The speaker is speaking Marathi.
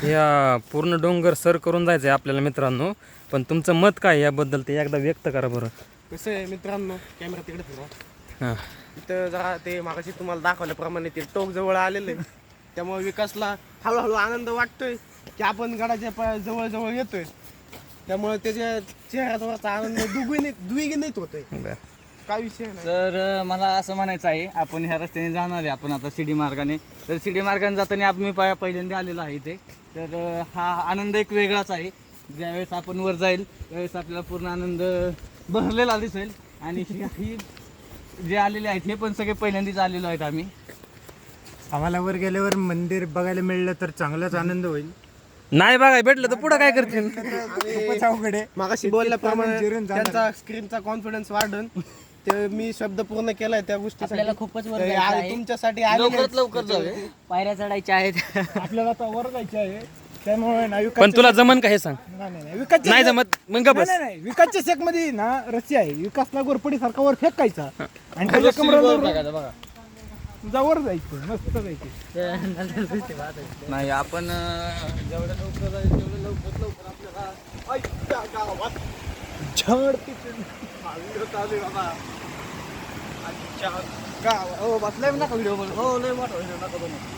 या पूर्ण डोंगर सर करून जायचं आहे आपल्याला मित्रांनो. पण तुमचं मत काय याबद्दल ते एकदा व्यक्त करा बरं. कसं आहे मित्रांनो, कॅमेरा तिकडे फिरवा. हां इथं जरा ते मागाशी तुम्हाला दाखवल्याप्रमाणे ते टोक जवळ आलेलं आहे. त्यामुळे विकासला हळूहळू आनंद वाटतोय की आपण गडाच्या जवळ जवळ येतोय. त्यामुळे त्याच्या चेहऱ्यावरचा आनंद द्विगुणित होतोय. काय विषय नाही. तर मला असं म्हणायचं आहे, आपण ह्या रस्त्याने जाणार आहे आपण आता शिडी मार्गाने. तर शिडी मार्गाने जाताना मी पहिल्यांदा आलेलो आहे इथे. तर हा आनंद एक वेगळाच आहे. ज्यावेळेस आपण वर जाईल त्यावेळेस आपल्याला पूर्ण आनंद भरलेला दिसेल. आणि ही जे आलेले आहेत हे पण सगळे पहिल्यांदाच आलेलो आहेत आम्ही. आम्हाला वर गेल्यावर मंदिर बघायला मिळलं तर चांगलाच आनंद होईल. नाही बघाय भेटलं तर पुढं काय करतील. खूपच अवघड आहे. मागाशी बोलल्याप्रमाणे जिरून जाणार. त्यांचा स्क्रीनचा कॉन्फिडन्स वाढन. ते मी शब्द पूर्ण केलाय त्या गोष्टीसाठी. आपल्याला खूपच वर जायचं आहे. तुमच्यासाठी लवकरात लवकर जाऊया. पायऱ्या चढायच्या आहेत. आपल्याला आता वर जायचं आहे. त्यामुळे ना पण तुला जमन का हे सांग. विकासच्या नाही जमत मग का बस. नाही विकासच्या शेक मध्ये ना रस्सी आहे. विकासला गोरपडी सारखा वर फेकायचा आणि त्याच्या रस्सी वर कमरेवर टाकायचं बघा. तुझा वर जायचं मस्त जायचं. नाही आपण जेवढं लवकर जाईल तेवढं लवकर आपल्याला झाड बसलाय नका व्हिडिओ. हो लय मोठा व्हिडिओ नका बनवू.